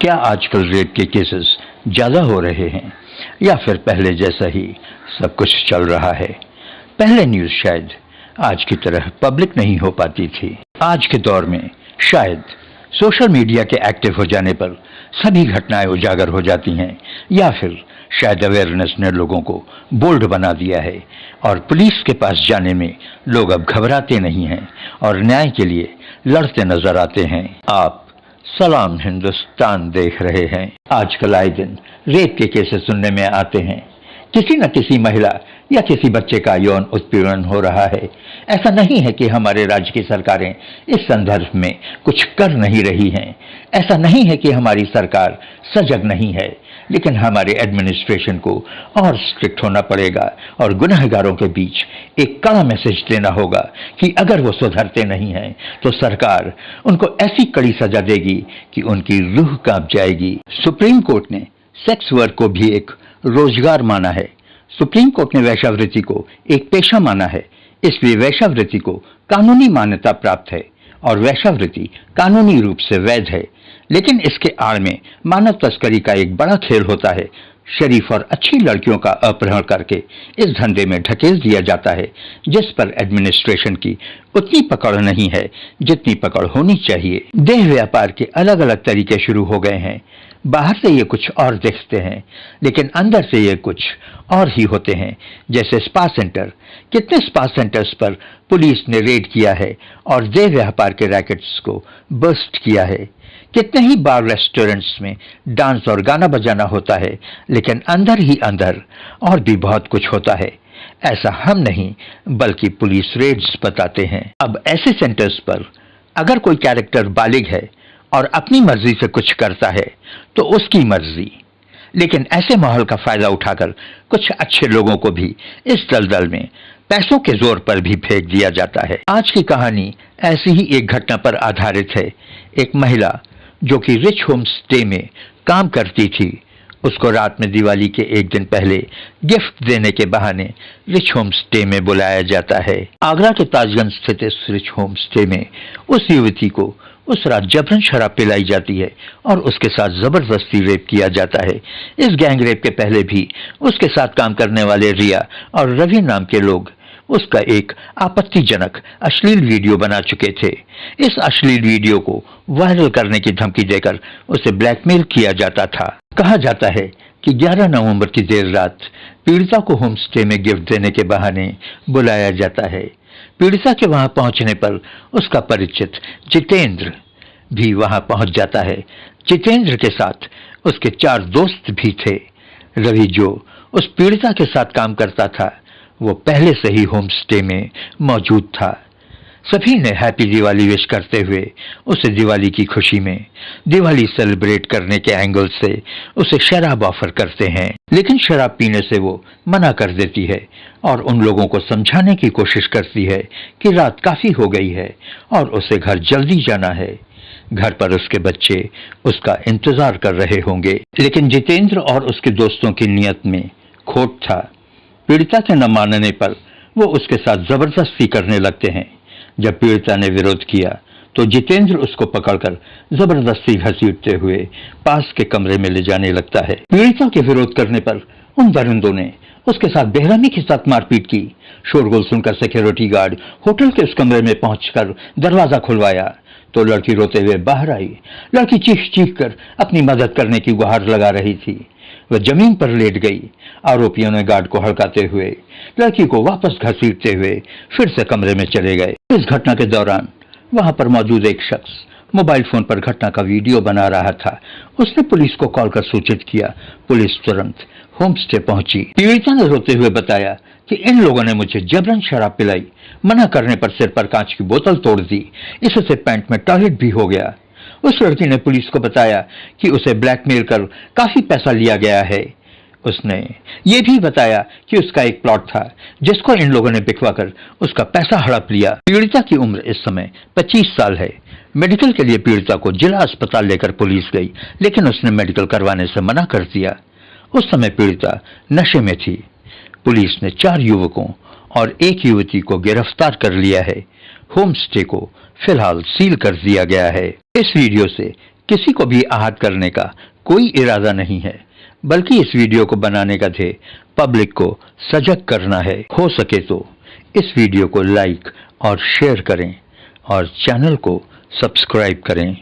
क्या आजकल रेप के केसेस ज्यादा हो रहे हैं या फिर पहले जैसा ही सब कुछ चल रहा है? पहले न्यूज शायद आज की तरह पब्लिक नहीं हो पाती थी। आज के दौर में शायद सोशल मीडिया के एक्टिव हो जाने पर सभी घटनाएं उजागर हो जाती हैं, या फिर शायद अवेयरनेस ने लोगों को बोल्ड बना दिया है और पुलिस के पास जाने में लोग अब घबराते नहीं हैं और न्याय के लिए लड़ते नजर आते हैं। आप सलाम हिंदुस्तान देख रहे हैं। आजकल आए दिन रेप के केसेस सुनने में आते हैं। किसी न किसी महिला या किसी बच्चे का यौन उत्पीड़न हो रहा है। ऐसा नहीं है कि हमारे राज्य की सरकारें इस संदर्भ में कुछ कर नहीं रही हैं। ऐसा नहीं है कि हमारी सरकार सजग नहीं है, लेकिन हमारे एडमिनिस्ट्रेशन को और स्ट्रिक्ट होना पड़ेगा और गुनहगारों के बीच एक कड़ा मैसेज देना होगा कि अगर वो सुधरते नहीं हैं तो सरकार उनको ऐसी कड़ी सजा देगी कि उनकी रूह कांप जाएगी। सुप्रीम कोर्ट ने सेक्स वर्क को भी एक रोजगार माना है। सुप्रीम कोर्ट ने वेश्यावृत्ति को एक पेशा माना है, इसलिए वेश्यावृत्ति को कानूनी मान्यता प्राप्त है और वेश्यावृत्ति कानूनी रूप से वैध है। लेकिन इसके आड़ में मानव तस्करी का एक बड़ा खेल होता है। शरीफ और अच्छी लड़कियों का अपहरण करके इस धंधे में ढकेल दिया जाता है, जिस पर एडमिनिस्ट्रेशन की उतनी पकड़ नहीं है जितनी पकड़ होनी चाहिए। देह व्यापार के अलग अलग तरीके शुरू हो गए हैं। बाहर से ये कुछ और दिखते हैं, लेकिन अंदर से ये कुछ और ही होते हैं। जैसे स्पा सेंटर, कितने स्पा सेंटर्स पर पुलिस ने रेड किया है और देह व्यापार के रैकेट्स को बस्ट किया है। कितने ही बार रेस्टोरेंट्स में डांस और गाना बजाना होता है, लेकिन अंदर ही अंदर और भी बहुत कुछ होता है। ऐसा हम नहीं बल्कि पुलिस रेड्स बताते हैं। अब ऐसे सेंटर्स पर अगर कोई कैरेक्टर बालिग है और अपनी मर्जी से कुछ करता है तो उसकी मर्जी, लेकिन ऐसे माहौल का फायदा उठाकर कुछ अच्छे लोगों को भी इस दलदल में पैसों के जोर पर भी फेंक दिया जाता है। आज की कहानी ऐसी ही एक घटना पर आधारित है। एक महिला जो कि रिच होम स्टे में काम करती थी, उसको रात में दिवाली के एक दिन पहले गिफ्ट देने के बहाने रिच होम स्टे में बुलाया जाता है। आगरा के ताजगंज स्थित इस रिच होम स्टे में उस युवती को उस रात जबरन शराब पिलाई जाती है और उसके साथ जबरदस्ती रेप किया जाता है। इस गैंग रेप के पहले भी उसके साथ काम करने वाले रिया और रवि नाम के लोग उसका एक आपत्तिजनक अश्लील वीडियो बना चुके थे। इस अश्लील वीडियो को वायरल करने की धमकी देकर उसे ब्लैकमेल किया जाता था। कहा जाता है कि 11 नवंबर की देर रात पीड़िता को होम स्टे में गिफ्ट देने के बहाने बुलाया जाता है। पीड़िता के वहां पहुंचने पर उसका परिचित जितेंद्र भी वहां पहुंच जाता है। जितेंद्र के साथ उसके 4 दोस्त भी थे। रवि जो उस पीड़िता के साथ काम करता था, वो पहले से ही होम स्टे में मौजूद था। सभी ने हैप्पी दिवाली विश करते हुए उसे दिवाली की खुशी में दिवाली सेलिब्रेट करने के एंगल से उसे शराब ऑफर करते हैं, लेकिन शराब पीने से वो मना कर देती है और उन लोगों को समझाने की कोशिश करती है कि रात काफी हो गई है और उसे घर जल्दी जाना है। घर पर उसके बच्चे उसका इंतजार कर रहे होंगे, लेकिन जितेंद्र और उसके दोस्तों की नीयत में खोट था। पीड़िता के न मानने पर वो उसके साथ जबरदस्ती करने लगते हैं। जब पीड़िता ने विरोध किया तो जितेंद्र उसको पकड़कर जबरदस्ती घसीटते हुए पास के कमरे में ले जाने लगता है। पीड़िता के विरोध करने पर उन दरिंदों ने उसके साथ बेरहमी के साथ मारपीट की। शोरगुल सुनकर सिक्योरिटी गार्ड होटल के उस कमरे में पहुंचकर दरवाजा खुलवाया तो लड़की रोते हुए बाहर आई। लड़की चीख चीख कर अपनी मदद करने की गुहार लगा रही थी। वह जमीन पर लेट गई। आरोपियों ने गार्ड को हड़काते हुए लड़की को वापस घसीटते हुए फिर से कमरे में चले गए। इस घटना के दौरान वहां पर मौजूद एक शख्स मोबाइल फोन पर घटना का वीडियो बना रहा था। उसने पुलिस को कॉल कर सूचित किया। पुलिस तुरंत होम स्टे पहुंची। पीड़िता ने रोते हुए बताया कि इन लोगों ने मुझे जबरन शराब पिलाई, मना करने पर सिर पर कांच की बोतल तोड़ दी, इससे पैंट में टॉयलेट भी हो गया। उस लड़की ने पुलिस को बताया कि उसे ब्लैकमेल कर काफी पैसा लिया गया है। उसने ये भी बताया कि उसका एक प्लॉट था जिसको इन लोगों ने बिकवाकर उसका पैसा हड़प लिया। पीड़िता की उम्र इस समय 25 साल है। मेडिकल के लिए पीड़िता को जिला अस्पताल लेकर पुलिस गई, लेकिन उसने मेडिकल करवाने से मना कर दिया। उस समय पीड़िता नशे में थी। पुलिस ने 4 युवकों और एक युवती को गिरफ्तार कर लिया है। होम स्टे को फिलहाल सील कर दिया गया है। इस वीडियो से किसी को भी आहत करने का कोई इरादा नहीं है, बल्कि इस वीडियो को बनाने का ध्येय पब्लिक को सजग करना है। हो सके तो इस वीडियो को लाइक और शेयर करें और चैनल को सब्सक्राइब करें।